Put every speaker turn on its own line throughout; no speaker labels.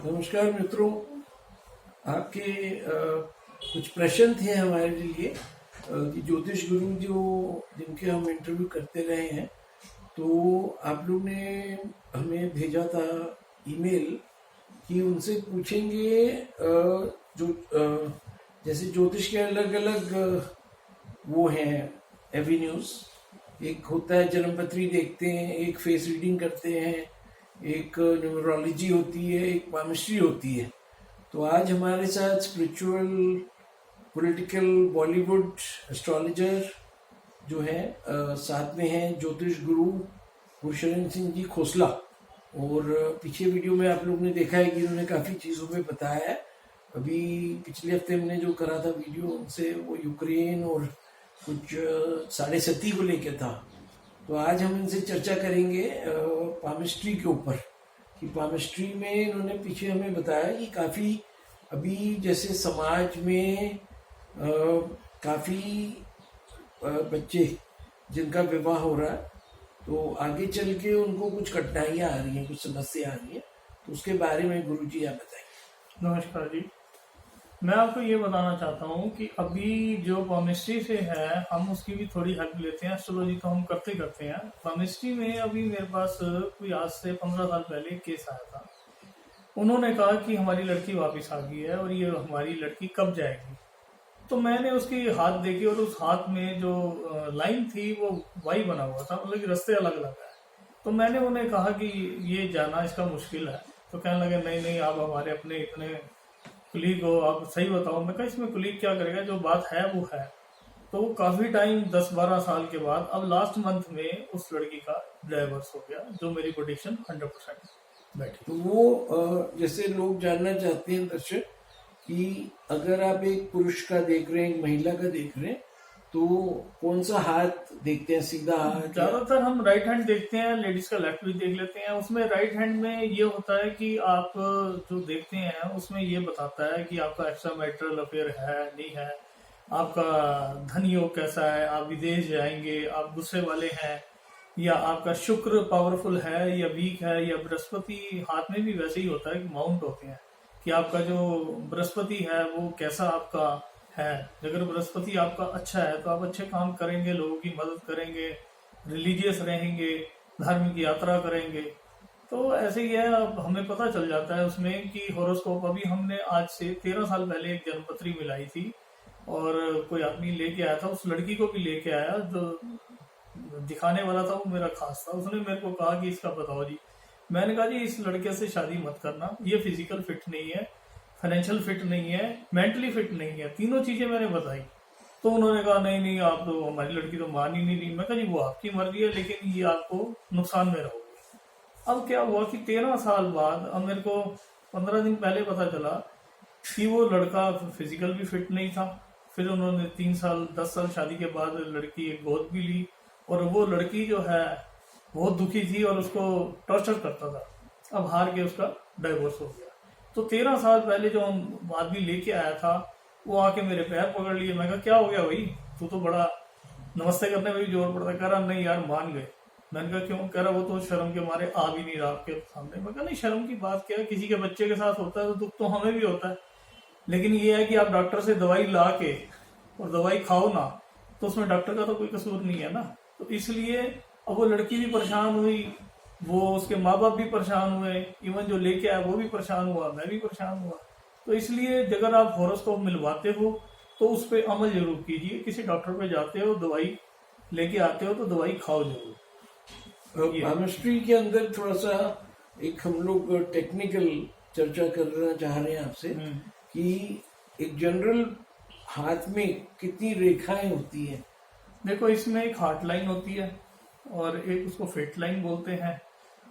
नमस्कार मित्रों। आपके कुछ प्रश्न थे हमारे लिए कि ज्योतिष गुरु जो जिनके हम इंटरव्यू करते रहे हैं, तो आप लोग ने हमें भेजा था ईमेल कि उनसे पूछेंगे जो जैसे ज्योतिष के अलग अलग वो हैं एवेन्यूज। एक होता है जन्मपत्री देखते हैं, एक फेस रीडिंग करते हैं, एक न्यूमरोलॉजी होती है, एक पामिस्ट्री होती है। तो आज हमारे साथ स्पिरिचुअल, पॉलिटिकल, बॉलीवुड एस्ट्रोलॉजर जो है साथ में हैं ज्योतिष गुरु गुरशरण सिंह जी खोसला। और पीछे वीडियो में आप लोग ने देखा है कि उन्होंने काफ़ी चीज़ों में बताया है। अभी पिछले हफ्ते हमने जो करा था वीडियो उनसे, वो यूक्रेन और कुछ साढ़े सती को लेकर था। तो आज हम इनसे चर्चा करेंगे पामिस्ट्री के ऊपर कि पामिस्ट्री में इन्होंने पीछे हमें बताया कि काफ़ी अभी जैसे समाज में काफ़ी बच्चे जिनका विवाह हो रहा है, तो आगे चल के उनको कुछ कठिनाइयाँ आ रही हैं, कुछ समस्या आ रही है। तो उसके बारे में गुरुजी आप बताइए।
नमस्कार जी। मैं आपको ये बताना चाहता हूँ कि अभी जो पामिस्ट्री से है, हम उसकी भी थोड़ी हेल्प लेते हैं। एस्ट्रोलॉजी तो हम करते हैं। पामिस्ट्री में अभी मेरे पास कोई आज से 15 साल पहले केस आया था। उन्होंने कहा कि हमारी लड़की वापस आ गई है और ये हमारी लड़की कब जाएगी। तो मैंने उसकी हाथ देखी और उस हाथ में जो लाइन थी वो वाई बना हुआ था, मतलब कि रास्ते अलग अलग है। तो मैंने उन्हें कहा कि ये जाना इसका मुश्किल है। तो कहने लगे नहीं नहीं, आप हमारे अपने इतने कुलीग हो, आप सही बताओ। मैं कहा इसमें कुलीग क्या करेगा, जो बात है वो है। तो वो काफी टाइम 10-12 साल के बाद अब लास्ट मंथ में उस लड़की का डाइवोर्स हो गया, जो मेरी प्रेडिक्शन 100% बैठी।
तो वो जैसे लोग जानना चाहते हैं दर्शक कि अगर आप एक पुरुष का देख रहे हैं, एक महिला का देख रहे हैं, तो कौन सा हाथ देखते हैं? सीधा हाथ?
ज्यादातर हम राइट हैंड देखते हैं, लेडीज का लेफ्ट भी देख लेते हैं। उसमें राइट हैंड में ये होता है कि आप जो देखते हैं उसमें ये बताता है कि आपका एक्स्ट्रा मैरिटल अफेयर है नहीं है, आपका धन योग कैसा है, आप विदेश जाएंगे, आप गुस्से वाले हैं, या आपका शुक्र पावरफुल है या वीक है, या बृहस्पति हाथ में भी वैसे ही होता है कि माउंट होते हैं कि आपका जो बृहस्पति है वो कैसा आपका है। अगर बृहस्पति आपका अच्छा है तो आप अच्छे काम करेंगे, लोगों की मदद करेंगे, रिलीजियस रहेंगे, धार्मिक यात्रा करेंगे। तो ऐसे ही है। अब हमें पता चल जाता है उसमें कि हॉरोस्कोप, अभी हमने आज से 13 साल पहले एक जन्मपत्री मिलाई थी और कोई आदमी लेके आया था, उस लड़की को भी लेके आया, जो दिखाने वाला था वो मेरा खास था। उसने मेरे को कहा कि इसका बताओ जी। मैंने कहा जी इस लड़के से शादी मत करना, ये फिजिकल फिट नहीं है, फाइनेंशियल फिट नहीं है, मेंटली फिट नहीं है, तीनों चीजें मैंने बताई। तो उन्होंने कहा नहीं नहीं, आप तो हमारी लड़की तो मान ही नहीं रही। मैं कहा जी वो आपकी मर्जी है, लेकिन ये आपको नुकसान में रहोगे। अब क्या हुआ कि 13 साल बाद अब मेरे को 15 दिन पहले पता चला कि वो लड़का फिजिकल भी फिट नहीं था। फिर उन्होंने 10 साल शादी के बाद लड़की एक गोद भी ली, और वो लड़की जो है बहुत दुखी थी और उसको टॉर्चर करता था। अब हार के उसका डाइवोर्स हो गया। तो 13 साल पहले जो आदमी लेके आया था वो आके मेरे पैर पकड़ लिए। मैं कहा क्या हो गया भाई, तू तो बड़ा नमस्ते करने में भी जोर पड़ता। कह रहा नहीं यार मान गए। मैंने कहा क्यों? कह रहा वो तो शर्म के मारे आ भी नहीं रहा आपके सामने। मैं कहा नहीं, शर्म की बात क्या है, किसी के बच्चे के साथ होता है तो दुख तो हमें भी होता है, लेकिन ये है कि आप डॉक्टर से दवाई ला के और दवाई खाओ ना, तो उसमें डॉक्टर का तो कोई कसूर नहीं है ना। तो इसलिए अब वो लड़की भी परेशान हुई, वो उसके माँ बाप भी परेशान हुए, इवन जो लेके आया वो भी परेशान हुआ, मैं भी परेशान हुआ। तो इसलिए अगर आप हॉरोस्कोप मिलवाते हो तो उस पर अमल जरूर कीजिए। किसी डॉक्टर पे जाते हो, दवाई लेके आते हो तो दवाई खाओ जरूर।
पामिस्ट्री के अंदर थोड़ा सा एक हम लोग टेक्निकल चर्चा करना चाह रहे हैं आपसे कि एक जनरल हाथ में कितनी रेखाएं होती हैं?
देखो, इसमें एक हार्ट लाइन होती है और एक उसको फेट लाइन बोलते हैं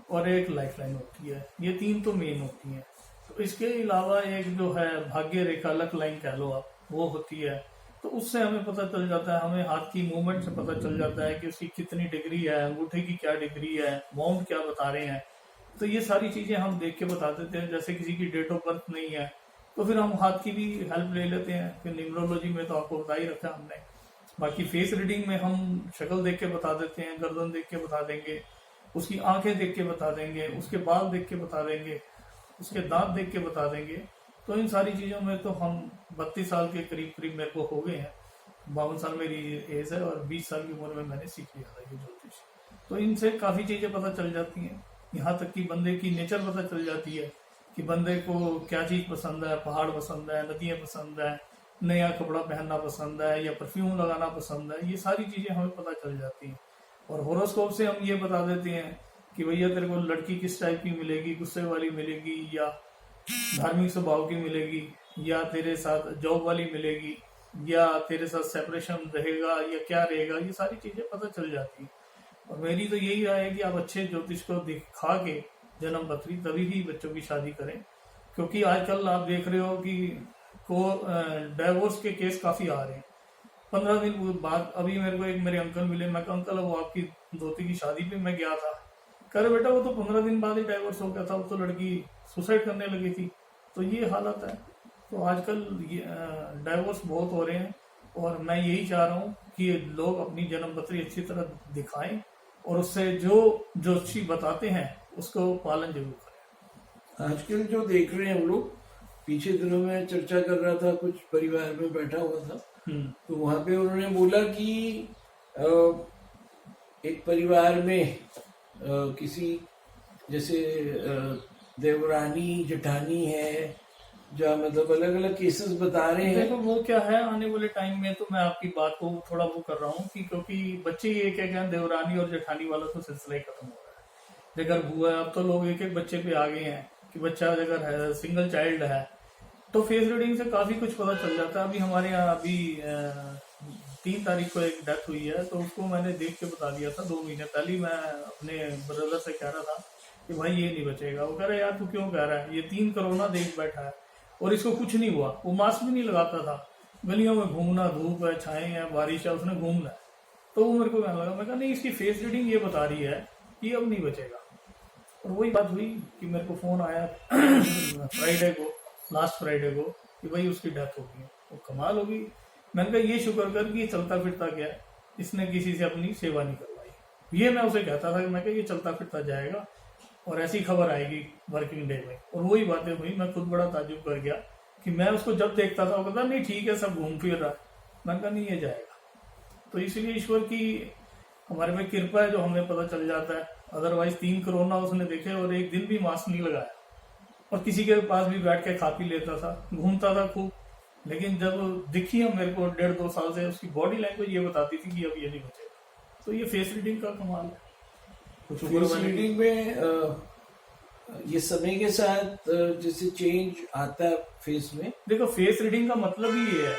और एक लाइफ लाइन होती है। ये 3 तो मेन होती हैं। तो इसके अलावा एक जो है भाग्य रेखा, लक लाइन कह लो आप, वो होती है। तो उससे हमें पता चल जाता है, हमें हाथ की मूवमेंट से पता चल जाता है कि उसकी कितनी डिग्री है, अंगूठे की क्या डिग्री है, माउंट क्या बता रहे हैं। तो ये सारी चीजें हम देख के बता देते हैं। जैसे किसी की डेट ऑफ बर्थ नहीं है तो फिर हम हाथ की भी हेल्प ले लेते हैं। फिर न्यूमरोलॉजी में तो आपको बता ही रखा है हमने। बाकी फेस रीडिंग में हम शक्ल देख के बता देते हैं, गर्दन देख के बता देंगे, उसकी आंखें देख के बता देंगे, उसके बाल देख के बता देंगे। उसके दांत देख के बता देंगे। तो इन सारी चीजों में तो हम 32 साल के करीब करीब मेरे को हो गए हैं, 52 साल मेरी एज है, और 20 साल की उम्र में मैंने सीख लिया था ये ज्योतिष। तो इनसे काफी चीजें पता चल जाती हैं, यहाँ तक कि बंदे की नेचर पता चल जाती है कि बंदे को क्या चीज पसंद है, पहाड़ पसंद है, नदियां पसंद है, नया कपड़ा पहनना पसंद है, या परफ्यूम लगाना पसंद है। ये सारी चीजें हमें पता चल जाती हैं। और होरोस्कोप से हम ये बता देते हैं कि भैया तेरे को लड़की किस टाइप की मिलेगी, गुस्से वाली मिलेगी, या धार्मिक स्वभाव की मिलेगी, या तेरे साथ जॉब वाली मिलेगी, या तेरे साथ सेपरेशन रहेगा, या क्या रहेगा। ये सारी चीजें पता चल जाती है। और मेरी तो यही राय है कि आप अच्छे ज्योतिष को दिखा के जन्म पत्री तभी ही बच्चों की शादी करें, क्योंकि आजकल आप देख रहे हो कि डाइवोर्स के केस काफी आ रहे हैं। 15 दिन बाद अभी मेरे को एक मेरे अंकल मिले, मैं कहा अंकल वो आपकी दोती की शादी पे मैं गया था, कह रहे बेटा वो तो 15 दिन बाद ही डाइवोर्स हो गया था, वो तो लड़की सुसाइड करने लगी थी। तो ये हालत है। तो आजकल डाइवोर्स बहुत हो रहे हैं, और मैं यही चाह रहा हूँ कि लोग अपनी जन्म पत्री अच्छी तरह दिखाएं, और उससे जो ज्योतिषी बताते हैं उसको पालन जरूर करें।
आजकल जो देख रहे हैं हम लोग, पीछे दिनों में चर्चा कर रहा था, कुछ परिवार में बैठा हुआ था, तो वहां पे उन्होंने बोला कि एक परिवार में किसी जैसे देवरानी जेठानी है, जो मतलब अलग अलग केसेस बता रहे हैं।
देखो वो क्या है, आने वाले टाइम में तो मैं आपकी बात को थोड़ा वो कर रहा हूँ कि क्योंकि बच्चे ये क्या क्या देवरानी और जेठानी वाला तो सिलसिला ही खत्म हो रहा है। अगर बुआ है, अब तो लोग एक एक बच्चे पे आ गए हैं कि बच्चा अगर है सिंगल चाइल्ड है तो फेस रीडिंग से काफी कुछ पता चल जाता है। अभी हमारे यहाँ अभी 3 तारीख को एक डेथ हुई है, तो उसको मैंने देख के बता दिया था 2 महीने पहले। मैं अपने ब्रदर से कह रहा था कि भाई ये नहीं बचेगा। वो कह रहा है यार तू क्यों कह रहा है, ये 3 कोरोना देख बैठा है और इसको कुछ नहीं हुआ। वो मास्क भी नहीं लगाता था, गलियों में घूमना, धूप है, छाए है, बारिश है, उसने घूमना है। तो वो मेरे को कहने लगा, मैं कहा नहीं इसकी फेस रीडिंग ये बता रही है कि अब नहीं बचेगा। और वही बात हुई कि मेरे को फोन आया फ्राइडे को, लास्ट फ्राइडे को, कि भाई उसकी डेथ हो गई। वो कमाल होगी। मैंने कहा ये शुक्र कर कि ये चलता फिरता गया, इसने किसी से अपनी सेवा नहीं करवाई। ये मैं उसे कहता था कि मैं कहा ये चलता फिरता जाएगा और ऐसी खबर आएगी वर्किंग डे में। और वही बातें हुई। मैं खुद बड़ा ताजुब कर गया कि मैं उसको जब देखता था वो कहता नहीं ठीक है सब घूम फिर रहा है। मैंने कहा नहीं ये जाएगा। तो इसलिए ईश्वर की हमारे में कृपा है जो हमें पता चल जाता है। अदरवाइज 3 कोरोना उसने देखे और एक दिन भी मास्क नहीं लगाया, और किसी के पास भी बैठ के खा पी लेता था, घूमता था खूब। लेकिन जब दिखी हम मेरे को 1.5-2 साल से, उसकी बॉडी लैंग्वेज ये बताती थी कि अब ये नहीं बचेगा। तो ये फेस रीडिंग का कमाल है। कुछ
फेस रीडिंग में ये समय के साथ जैसे चेंज आता है फेस में।
देखो फेस रीडिंग का मतलब ही ये है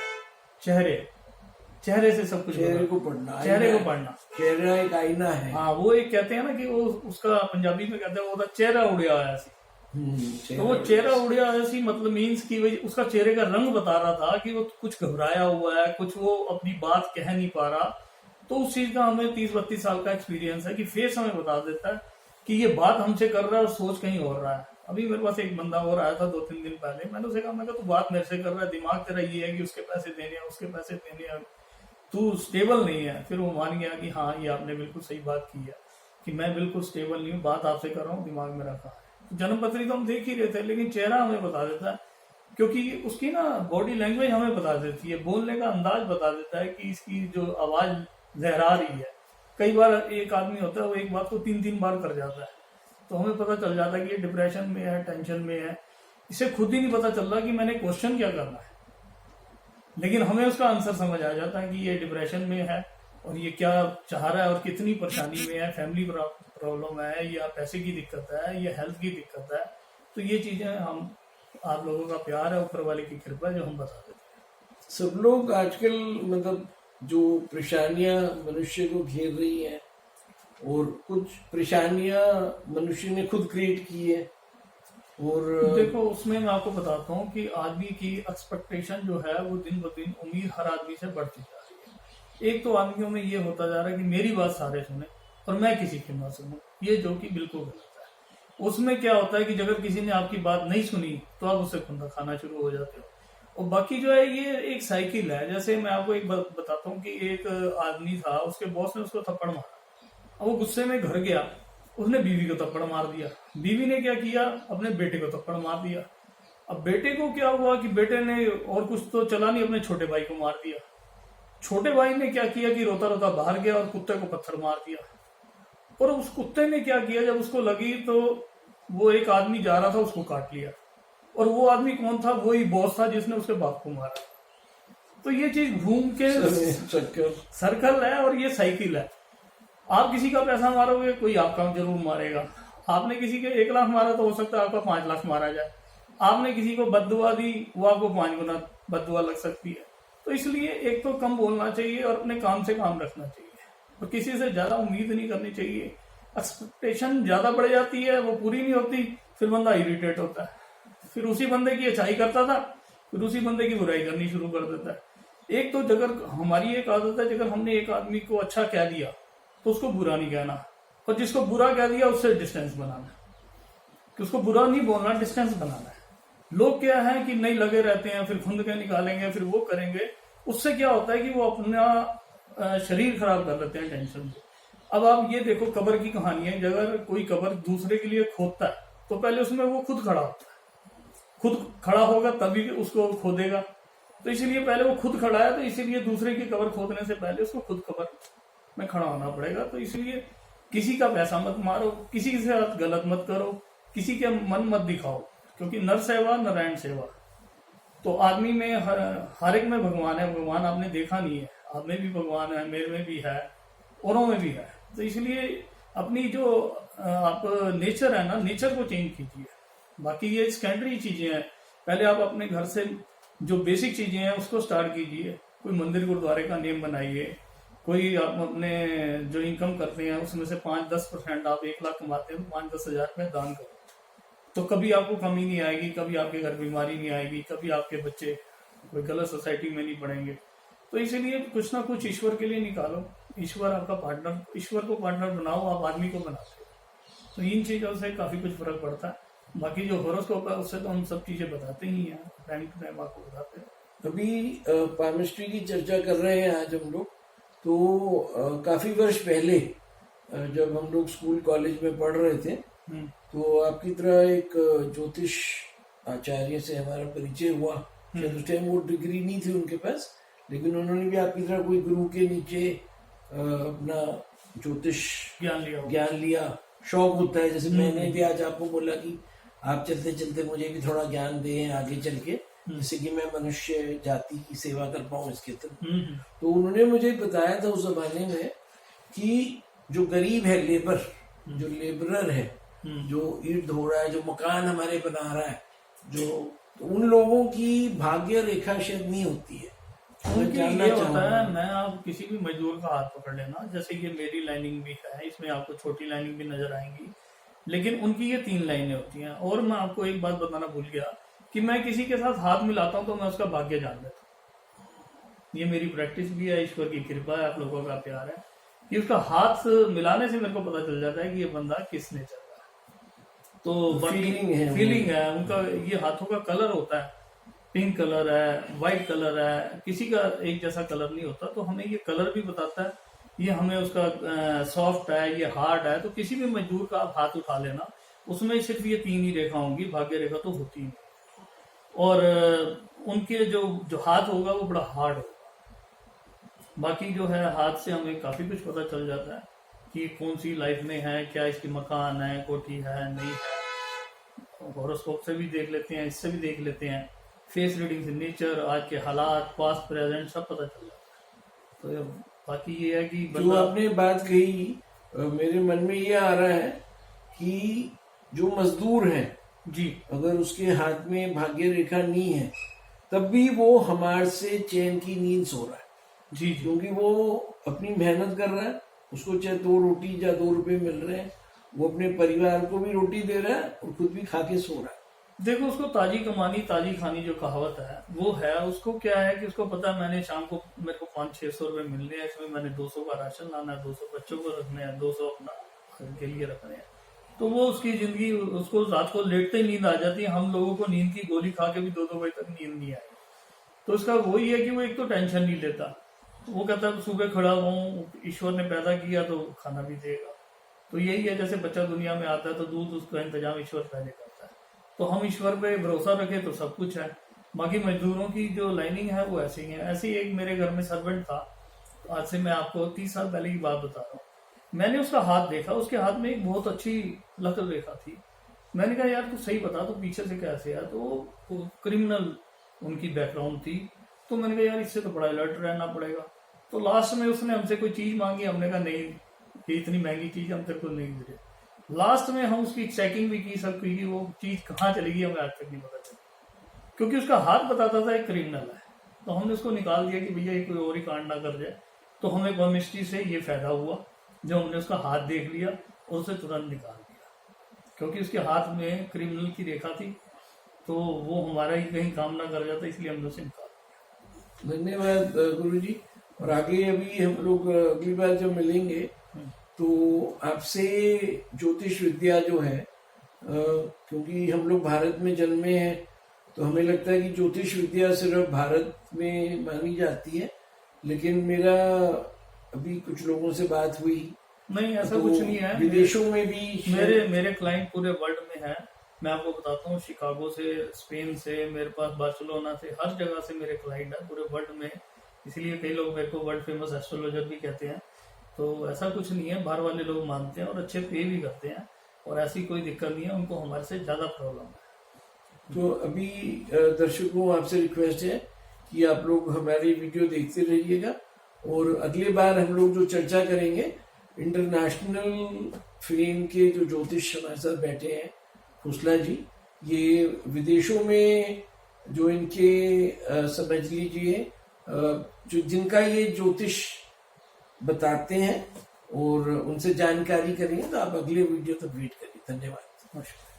चेहरे से सब कुछ,
चेहरे को पढ़ना,
चेहरे को पढ़ना।
चेहरा एक आईना है।
हाँ वो एक कहते हैं ना कि वो उसका पंजाबी में कहते हैं वो चेहरा उड़िया आया सी। तो वो चेहरा उड़िया आया सी मतलब मीन्स की वही उसका चेहरे का रंग बता रहा था कि वो कुछ घबराया हुआ है, कुछ वो अपनी बात कह नहीं पा रहा। तो उस चीज का हमें 30-32 साल का एक्सपीरियंस है कि फेस हमें बता देता है कि ये बात हमसे कर रहा है और सोच कहीं और रहा है। अभी मेरे पास एक बंदा और आया था 2-3 दिन पहले। मैंने उसे कहा, मैं तू बात मेरे से कर रहा है, दिमाग तेरा ये है कि उसके पैसे देने हैं, उसके पैसे देने हैं, तू स्टेबल नहीं है। फिर वो मान गया कि हाँ ये आपने बिल्कुल सही बात की है कि मैं बिल्कुल स्टेबल नहीं हूँ, बात आपसे कर रहा हूँ, दिमाग में रखा है। जन्म पत्री तो हम देख ही रहे थे, लेकिन चेहरा हमें बता देता है, क्योंकि उसकी ना बॉडी लैंग्वेज हमें बता देती है, बोलने का अंदाज बता देता है कि इसकी जो आवाज लहरा रही है। कई बार एक आदमी होता है वो एक बात को 3-3 बार कर जाता है, तो हमें पता चल जाता है कि ये डिप्रेशन में है, टेंशन में है। इसे खुद ही नहीं पता चल रहा कि मैंने क्वेश्चन क्या करना है, लेकिन हमें उसका आंसर समझ आ जाता है कि ये डिप्रेशन में है और ये क्या चाह रहा है और कितनी परेशानी में है, फैमिली प्रॉब्लम है या पैसे की दिक्कत है या हेल्थ की दिक्कत है। तो ये चीजें हम आप लोगों का प्यार है, ऊपर वाले की कृपा है जो हम बता देते हैं।
सब लोग आजकल मतलब जो परेशानियां मनुष्य को घेर रही हैं, और कुछ परेशानियां मनुष्य ने खुद क्रिएट की है। और
देखो उसमें मैं आपको बताता हूँ कि आदमी की एक्सपेक्टेशन जो है वो दिन ब दिन उम्मीद हर आदमी से बढ़ती जा रही है। एक तो आदमियों में ये होता जा रहा है कि मेरी बात सारे सुने और मैं किसी की ना सुनूं, ये जो कि बिल्कुल गलत है। उसमें क्या होता है कि अगर किसी ने आपकी बात नहीं सुनी तो आप उससे खुंदा खाना शुरू हो जाते हो। और बाकी जो है ये एक साइकिल है। जैसे मैं आपको एक बात बताता हूँ कि एक आदमी था, उसके बॉस ने उसको थप्पड़ मारा, अब वो गुस्से में घर गया उसने बीवी को थप्पड़ मार दिया। बीवी ने क्या किया, अपने बेटे को थप्पड़ मार दिया। अब बेटे को क्या हुआ कि बेटे ने और कुछ तो चला नहीं, अपने छोटे भाई को मार दिया। छोटे भाई ने क्या किया कि रोता रोता बाहर गया और कुत्ते को पत्थर मार दिया। और उस कुत्ते ने क्या किया, जब उसको लगी तो वो एक आदमी जा रहा था, उसको काट लिया। और वो आदमी कौन था, वही बॉस था जिसने उसके बाप को मारा। तो ये चीज घूम के सर्कल है और ये साइकिल है। आप किसी का पैसा मारोगे, कोई आपका जरूर मारेगा। आपने किसी के 1 लाख मारा तो हो सकता है आपका 5 लाख मारा जाए। आपने किसी को बद्दुआ दी, वो आपको 5 गुना बद्दुआ लग सकती है। तो इसलिए एक तो कम बोलना चाहिए और अपने काम से काम रखना चाहिए और किसी से ज्यादा उम्मीद नहीं करनी चाहिए। एक्सपेक्टेशन ज्यादा बढ़ जाती है, वो पूरी नहीं होती, फिर बंदा इरिटेट होता है, फिर उसी बंदे की अच्छाई करता था, फिर उसी बंदे की बुराई करनी शुरू कर देता है। एक तो अगर हमारी एक आदत है, अगर हमने एक आदमी को अच्छा कह दिया तो उसको बुरा नहीं कहना, और जिसको बुरा कह दिया उससे डिस्टेंस बनाना, कि उसको बुरा नहीं बोलना, डिस्टेंस बनाना है। लोग क्या है कि नहीं लगे रहते हैं, फिर खुंद के निकालेंगे, फिर वो करेंगे। उससे क्या होता है कि वो अपना शरीर खराब कर लेते हैं टेंशन से। अब आप ये देखो, कब्र की कहानी है। अगर कोई कब्र दूसरे के लिए खोदता है तो पहले उसमें वो खुद खड़ा होता है, खुद खड़ा होगा तभी उसको खोदेगा। तो इसीलिए पहले वो खुद खड़ा है, तो इसीलिए दूसरे की कब्र खोदने से पहले उसको खुद कब्र में खड़ा होना पड़ेगा। तो इसलिए किसी का पैसा मत मारो, किसी के साथ गलत मत करो, किसी के मन मत दिखाओ, क्योंकि नर सेवा नारायण सेवा। तो आदमी में हर एक में भगवान है। भगवान आपने देखा नहीं है, आप में भी भगवान है, मेरे में भी है, औरों में भी है। तो इसलिए अपनी जो आप नेचर है ना, नेचर को चेंज कीजिए। बाकी ये सेकेंडरी चीजें हैं, पहले आप अपने घर से जो बेसिक चीजें हैं उसको स्टार्ट कीजिए। कोई मंदिर गुरुद्वारे का नियम बनाइए। कोई आप अपने जो इनकम करते हैं उसमें से 5-10% आप 1 लाख कमाते हैं, 5-10 हजार रुपये दान करो, तो कभी आपको कमी नहीं आएगी, कभी आपके घर बीमारी नहीं आएगी, कभी आपके बच्चे कोई गलत सोसाइटी में नहीं पड़ेंगे। तो इसीलिए कुछ ना कुछ ईश्वर के लिए निकालो। ईश्वर आपका पार्टनर, ईश्वर को पार्टनर बनाओ, आप आदमी को बनाते हो। तो इन चीजों से काफी कुछ फर्क पड़ता है। बाकी जो हॉरोस्कोप है उससे तो हम सब चीजें बताते ही हैं, टाइम टू टाइम आपको बताते हैं।
अभी पामिस्ट्री की चर्चा कर रहे हैं आज हम लोग। तो काफी वर्ष पहले जब हम लोग स्कूल कॉलेज में पढ़ रहे थे, तो आपकी तरह एक ज्योतिष आचार्य से हमारा परिचय हुआ। शायद उस टाइम वो डिग्री नहीं थी उनके पास, लेकिन उन्होंने भी आपकी तरह कोई गुरु के नीचे अपना ज्योतिष ज्ञान लिया। शौक होता है, जैसे मैंने भी आज आपको बोला कि आप चलते चलते मुझे भी थोड़ा ज्ञान दें आगे चल के, जैसे कि मैं मनुष्य जाति की सेवा कर पाऊं इसके तरफ। तो उन्होंने मुझे बताया था उस जमाने में कि जो गरीब है, लेबर, जो लेबरर है, जो ईंट धो रहा है, जो मकान हमारे बना रहा है, जो तो उन लोगों की भाग्य रेखा शायद नहीं होती है।
उनकी ये होता है, मैं आप किसी भी मजदूर का हाथ पकड़ लेना, जैसे ये मेरी लाइनिंग भी है, इसमें आपको छोटी लाइनिंग भी नजर आएंगी, लेकिन उनकी ये 3 लाइनें होती हैं। और मैं आपको एक बात बताना भूल गया कि मैं किसी के साथ हाथ मिलाता हूँ तो मैं उसका भाग्य जान लेता हूँ। ये मेरी प्रैक्टिस भी है, ईश्वर की कृपा है, आप लोगों का प्यार है कि उसका हाथ मिलाने से मेरे को पता चल जाता है कि ये बंदा किस नेचर का है। तो फीलिंग है उनका। ये हाथों का कलर होता है, पिंक कलर है, व्हाइट कलर है, किसी का एक जैसा कलर नहीं होता। तो हमें ये कलर भी बताता है, ये हमें उसका सॉफ्ट है, ये हार्ड है। तो किसी भी मजदूर का आप हाथ उठा लेना, उसमें सिर्फ ये 3 ही रेखा होंगी, भाग्य रेखा तो होती नहीं। और उनके जो हाथ होगा वो बड़ा हार्ड होगा। बाकी जो है हाथ से हमें काफी कुछ पता चल जाता है कि कौन सी लाइफ में है, क्या इसकी मकान है, कोठी है, नहीं है। हॉरोस्कोप से भी देख लेते हैं, इससे भी देख लेते हैं, फेस रीडिंग से नेचर, आज के हालात, पास्ट प्रेजेंट सब पता चल जाता है। तो बाकी ये है कि
जो आपने बात कही, मेरे मन में ये आ रहा है कि जो मजदूर है
जी,
अगर उसके हाथ में भाग्य रेखा नहीं है तब भी वो हमारे से चैन की नींद सो रहा है
जी,
क्योंकि वो अपनी मेहनत कर रहा है, उसको चाहे 2 रोटी या 2 रुपए मिल रहे हैं, वो अपने परिवार को भी रोटी दे रहा है और खुद भी खा के सो रहा है।
देखो उसको ताजी कमानी ताजी खानी जो कहावत है वो है। उसको क्या है कि उसको पता है मैंने शाम को मेरे को 500-600 रुपए मिलने हैं, इसमें मैंने 200 का राशन लाना है, 200 बच्चों को रखने हैं, 200 अपना घर के लिए रखने हैं। तो वो उसकी जिंदगी, उसको रात को लेटते ही नींद आ जाती है। हम लोगों को नींद की गोली खा के भी 2-2 बजे तक नींद नहीं आई। तो उसका वही है कि वो एक तो टेंशन नहीं लेता, वो कहता है सुबह खड़ा हूँ, ईश्वर ने पैदा किया तो खाना भी देगा। तो यही है, जैसे बच्चा दुनिया में आता है तो दूध उसका इंतजाम ईश्वर पहले करता है, तो हम ईश्वर पे भरोसा रखें तो सब कुछ है। बाकी मजदूरों की जो लाइनिंग है वो ऐसी ही है। ऐसे ही एक मेरे घर में सर्वेंट था, आज से मैं आपको 30 साल पहले की बात बता रहा हूँ। मैंने उसका हाथ देखा, उसके हाथ में एक बहुत अच्छी लकीर रेखा थी। मैंने कहा यार तू सही बता, तो पीछे से कैसे है? तो क्रिमिनल उनकी बैकग्राउंड थी। तो मैंने कहा यार इससे तो बड़ा अलर्ट रहना पड़ेगा। तो लास्ट में उसने हमसे कोई चीज मांगी, हमने कहा नहीं, ये इतनी महंगी चीज हम तेरे को नहीं दे रहे। लास्ट में हम उसकी चेकिंग भी की, सब की, वो चीज कहाँ चली गई हमें आज तक नहीं पता चला, क्योंकि उसका हाथ बताता था एक क्रिमिनल है। तो हमने उसको निकाल दिया कि भैया ये कोई और ही कांड ना कर जाए। तो हमें केमिस्ट्री से ये फायदा हुआ जो हमने उसका हाथ देख लिया और उसे तुरंत निकाल दिया, क्योंकि उसके हाथ में क्रिमिनल की रेखा थी, तो वो हमारा ही कहीं काम ना कर जाता, इसलिए हमने उसे निकाल दिया।
धन्यवाद गुरुजी। और आगे अभी हम लोग अगली बार जब मिलेंगे तो आपसे ज्योतिष विद्या जो है, क्योंकि हम लोग भारत में जन्मे हैं तो हमें लगता है कि ज्योतिष विद्या सिर्फ भारत में मानी जाती है, लेकिन मेरा अभी कुछ लोगों से बात हुई,
नहीं ऐसा
तो
कुछ नहीं है,
विदेशों में भी
मेरे क्लाइंट पूरे वर्ल्ड में है। मैं आपको बताता हूँ, शिकागो से, स्पेन से, मेरे पास बार्सिलोना से, हर जगह से मेरे क्लाइंट है पूरे वर्ल्ड में। इसलिए कई लोग मेरे को वर्ल्ड फेमस एस्ट्रोलॉजर भी कहते हैं। तो ऐसा कुछ नहीं है, बाहर वाले लोग मानते हैं और अच्छे पे भी करते हैं, और ऐसी कोई दिक्कत नहीं है, उनको हमारे से ज्यादा प्रॉब्लम है।
तो अभी दर्शकों आपसे रिक्वेस्ट है कि आप लोग हमारी वीडियो देखते रहिएगा, और अगली बार हम लोग जो चर्चा करेंगे, इंटरनेशनल फेम के जो ज्योतिष हमारे साथ बैठे हैं खुसला जी, ये विदेशों में जो इनके समझ लीजिए जो जिनका ये ज्योतिष बताते हैं और उनसे जानकारी करेंगे। तो आप अगले वीडियो तक वेट करिए। धन्यवाद।
नमस्कार।